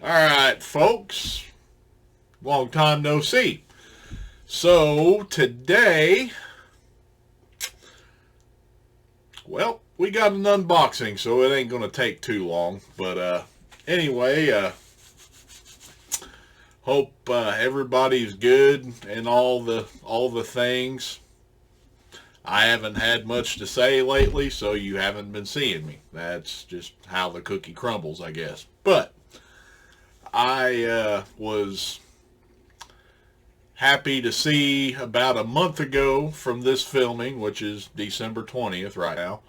Alright, folks. Long time no see. So, today, well, we got an unboxing, so it ain't going to take too long. But, anyway, hope everybody's good and all the things. I haven't had much to say lately, so you haven't been seeing me. That's just how the cookie crumbles, I guess. But I was happy to see about a month ago from this filming, which is December 20th right now.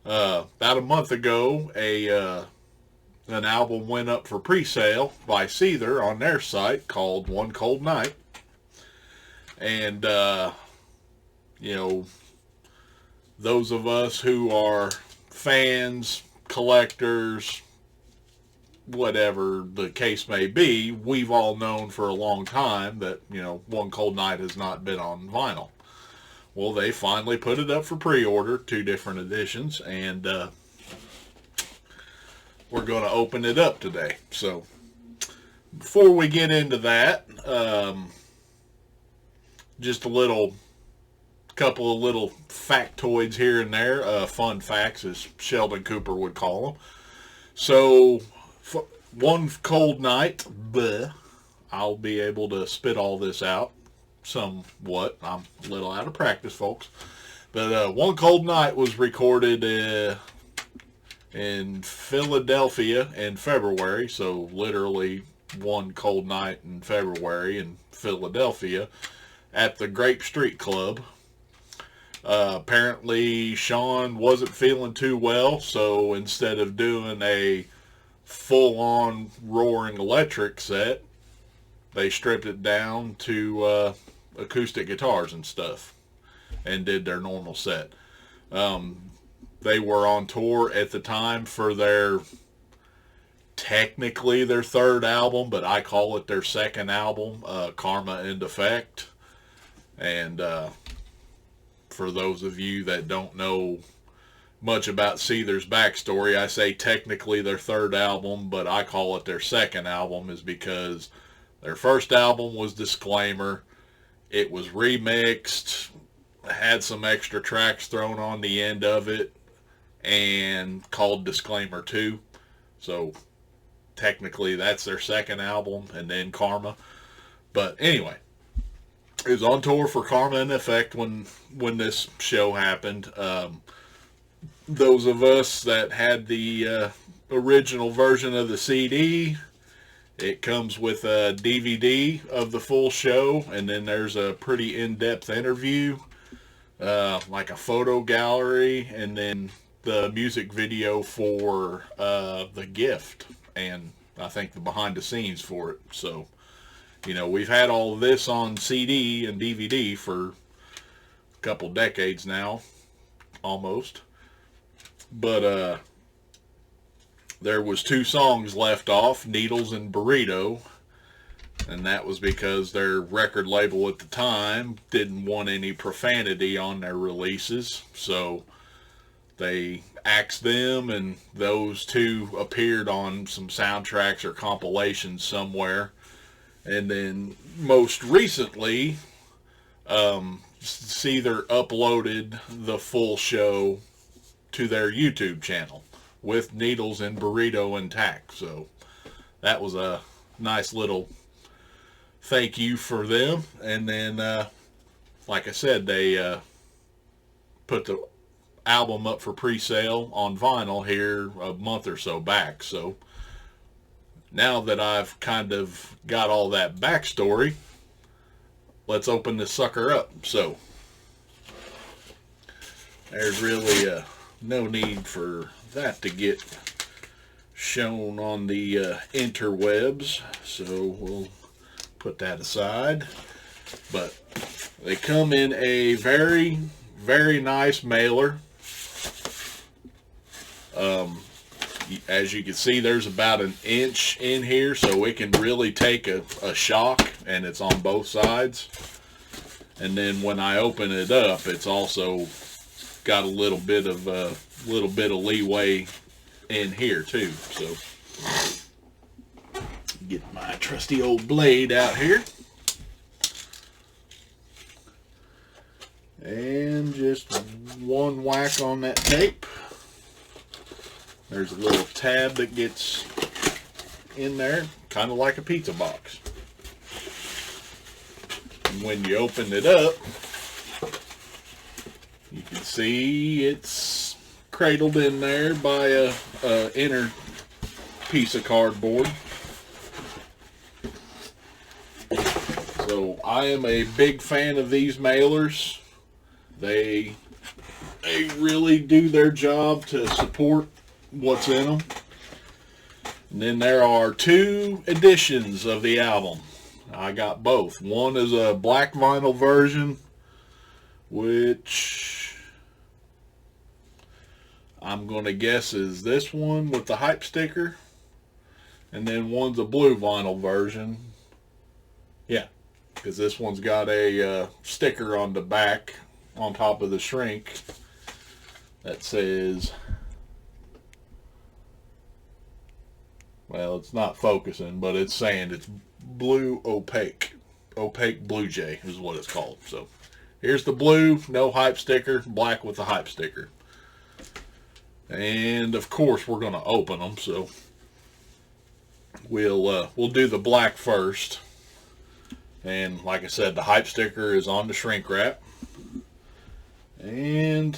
About a month ago, an album went up for pre-sale by Seether on their site called One Cold Night. And, you know, those of us who are fans, collectors, whatever the case may be, we've all known for a long time that, you know, One Cold Night has not been on vinyl. Well, they finally put it up for pre-order, 2 different editions, and we're going to open it up today. So, before we get into that, just a couple of little factoids here and there, fun facts, as Sheldon Cooper would call them. So, One Cold Night, I'll be able to spit all this out somewhat. I'm a little out of practice, folks. But One Cold Night was recorded in Philadelphia in February, so literally one cold night in February in Philadelphia at the Grape Street Club. Apparently Sean wasn't feeling too well, so instead of doing a full-on roaring electric set, they stripped it down to acoustic guitars and stuff and did their normal set. They were on tour at the time for technically their 3rd album, but I call it their 2nd album, Karma and Effect. And for those of you that don't know much about Seether's backstory, I say technically their 3rd album, but I call it their 2nd album is because their 1st album was Disclaimer. It was remixed, had some extra tracks thrown on the end of it, and called Disclaimer 2. So technically that's their 2nd album, and then Karma. But anyway, it was on tour for Karma and Effect when this show happened. Those of us that had the original version of the CD, it comes with a DVD of the full show, and then there's a pretty in-depth interview, like a photo gallery, and then the music video for The Gift, and I think the behind the scenes for it. So, you know, we've had all of this on CD and DVD for a couple decades now, almost. But there was 2 songs left off, Needles and Burrito, and that was because their record label at the time didn't want any profanity on their releases, so they axed them, and those 2 appeared on some soundtracks or compilations somewhere. And then most recently, Seether uploaded the full show to their YouTube channel with Needles and Burrito intact. So that was a nice little thank you for them. And then, like I said, they put the album up for pre-sale on vinyl here a month or so back. So now that I've kind of got all that backstory, let's open this sucker up. So there's really no need for that to get shown on the interwebs, so we'll put that aside. But they come in a very, very nice mailer. As you can see, there's about an inch in here, so it can really take a shock, and it's on both sides. And then when I open it up, it's also got a little bit of leeway in here too. So trusty old blade out here. And just one whack on that tape. There's a little tab that gets in there, kind of like a pizza box. And when you open it up, you can see it's cradled in there by a inner piece of cardboard. So I am a big fan of these mailers. They really do their job to support what's in them. And then there are two editions of the album. I got both. One is a black vinyl version, which I'm going to guess is this one with the hype sticker. And then one's a blue vinyl version. Yeah, because this one's got a sticker on the back on top of the shrink that says, well, it's not focusing, but it's saying it's blue opaque blue jay is what it's called. So here's the blue, no hype sticker, black with the hype sticker. And of course we're going to open them, so we'll do the black first. And like I said, the hype sticker is on the shrink wrap. And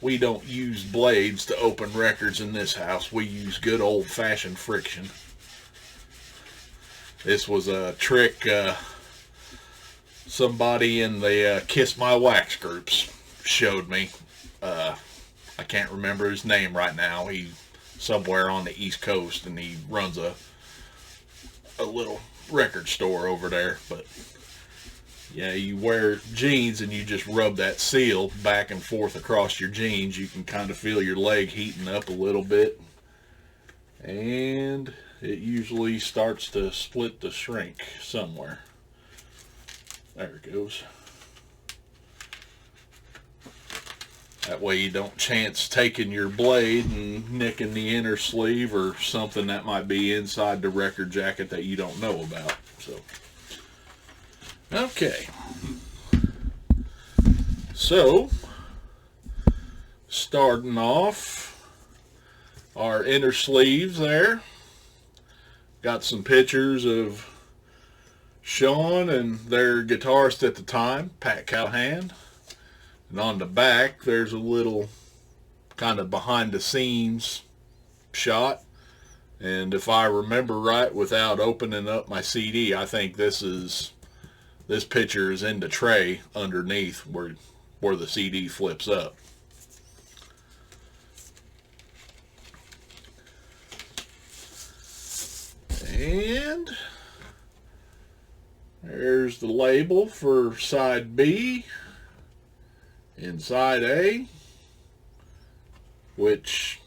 we don't use blades to open records in this house. We use good old-fashioned friction. This was a trick somebody in the Kiss My Wax groups showed me. I can't remember his name right now. He's somewhere on the East Coast, and he runs a little record store over there. But yeah, you wear jeans and you just rub that seal back and forth across your jeans. You can kind of feel your leg heating up a little bit. And it usually starts to split the shrink somewhere. There it goes. That way you don't chance taking your blade and nicking the inner sleeve or something that might be inside the record jacket that you don't know about. So, okay. So, starting off, our inner sleeves there. Got some pictures of Sean and their guitarist at the time, Pat Callahan. And on the back, there's a little kind of behind the scenes shot. And if I remember right, without opening up my CD, I think this picture is in the tray underneath where the CD flips up. And there's the label for side B and side A, which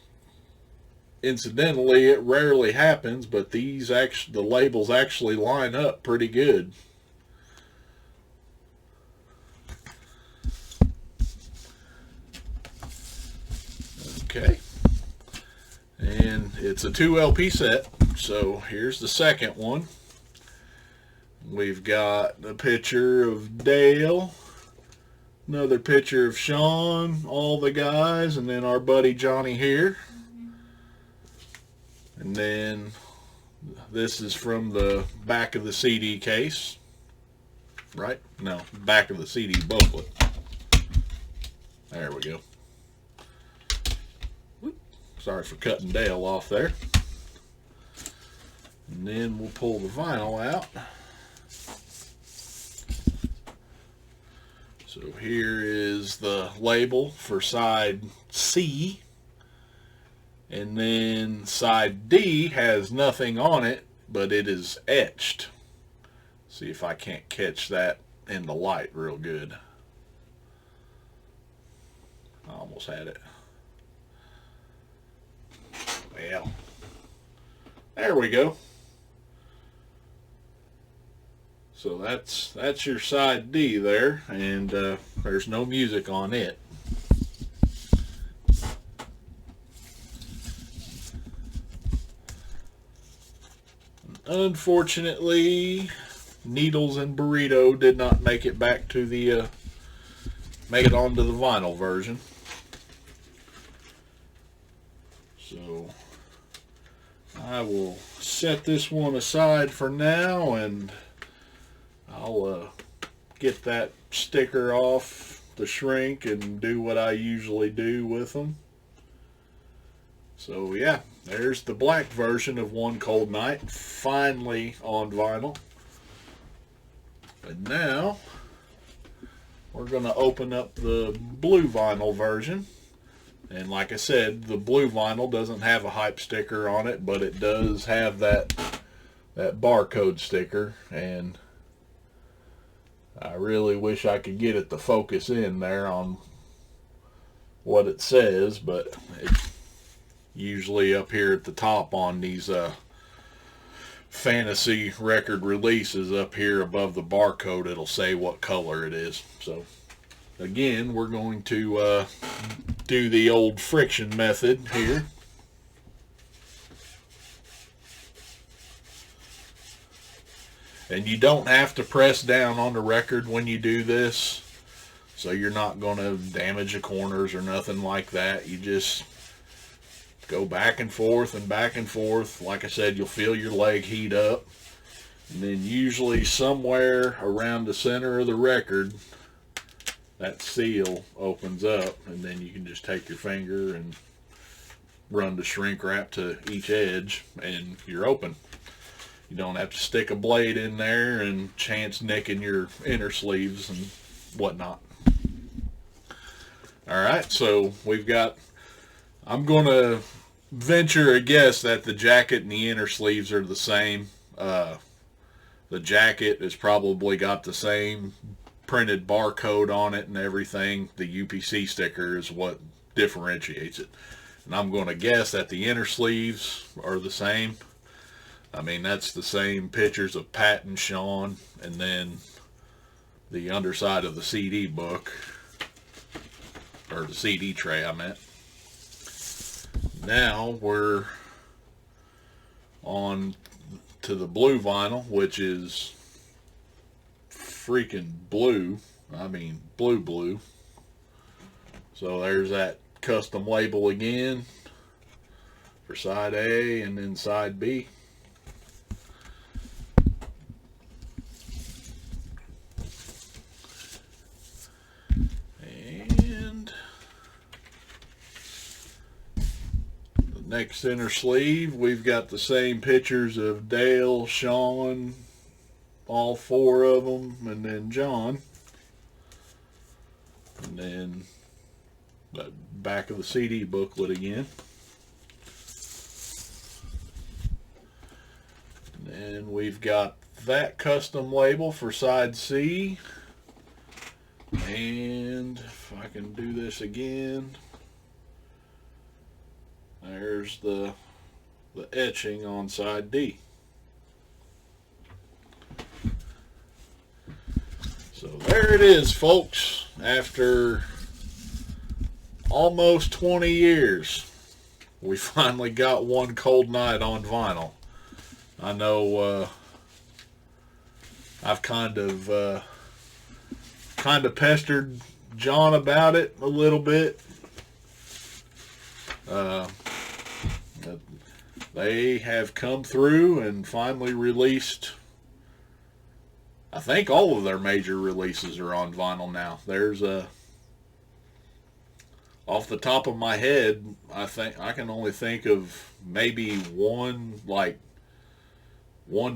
incidentally it rarely happens, but the labels actually line up pretty good. Okay, and it's a 2 LP set, so here's the second one. We've got a picture of Dale, another picture of Sean, all the guys, and then our buddy Johnny here. And then this is from the back of the CD case, right? No, back of the CD booklet. There we go. Sorry for cutting Dale off there. And then we'll pull the vinyl out. So here is the label for side C. And then side D has nothing on it, but it is etched. See if I can't catch that in the light real good. I almost had it. Well, there we go. So that's your side D there, and there's no music on it. unfortunately, Needles and Burrito did not make it back to the make it onto the vinyl version. So I will set this one aside for now, and I'll get that sticker off the shrink and do what I usually do with them. So yeah, there's the black version of One Cold Night, finally on vinyl. And now we're going to open up the blue vinyl version. And like I said, the blue vinyl doesn't have a hype sticker on it, but it does have that barcode sticker. And I really wish I could get it to focus in there on what it says, but it's usually up here at the top on these fantasy record releases. Up here above the barcode, it'll say what color it is. So again, we're going to do the old friction method here. And you don't have to press down on the record when you do this, so you're not going to damage the corners or nothing like that. You just go back and forth and back and forth. Like I said, you'll feel your leg heat up. And then usually somewhere around the center of the record, that seal opens up, and then you can just take your finger and run the shrink wrap to each edge, and you're open. You don't have to stick a blade in there and chance nicking your inner sleeves and whatnot. Alright, so we've got, I'm going to venture a guess that the jacket and the inner sleeves are the same. The jacket has probably got the same printed barcode on it and everything. The UPC sticker is what differentiates it. And I'm going to guess that the inner sleeves are the same. I mean, that's the same pictures of Pat and Sean, and then the underside of the CD book, or the CD tray I meant. Now we're on to the blue vinyl, which is freaking blue. I mean, blue. So there's that custom label again for side A and then side B. Next inner sleeve, we've got the same pictures of Dale, Sean, all four of them, and then John. And then the back of the CD booklet again. And then we've got that custom label for side C. And if I can do this again, there's the etching on side D. So there it is, folks. After almost 20 years, we finally got One Cold Night on vinyl. I know I've kind of pestered John about it a little bit. They have come through and finally released, I think all of their major releases are on vinyl now. There's off the top of my head, I think I can only think of maybe one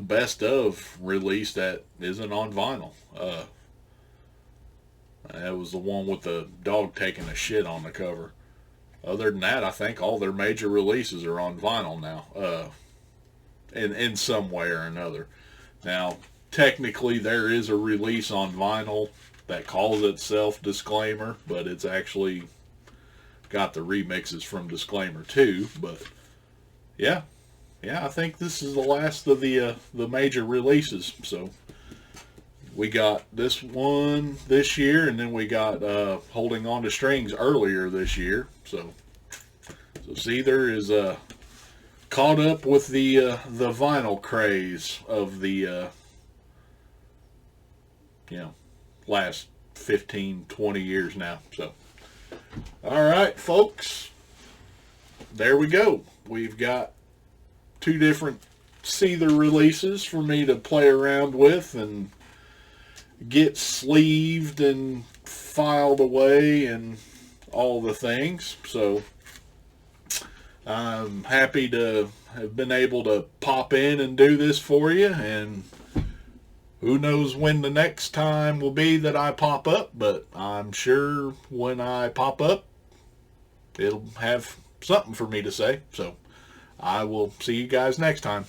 best of release that isn't on vinyl. That was the one with the dog taking a shit on the cover. Other than that, I think all their major releases are on vinyl now, in some way or another. Now, technically, there is a release on vinyl that calls itself Disclaimer, but it's actually got the remixes from Disclaimer too. But yeah, I think this is the last of the major releases. So we got this one this year, and then we got Holding On to Strings earlier this year. So Seether is caught up with the vinyl craze of the last 15, 20 years now. So, all right, folks, there we go. We've got 2 different Seether releases for me to play around with and get sleeved and filed away and all the things. So I'm happy to have been able to pop in and do this for you, and who knows when the next time will be that I pop up, but I'm sure when I pop up it'll have something for me to say. So I will see you guys next time.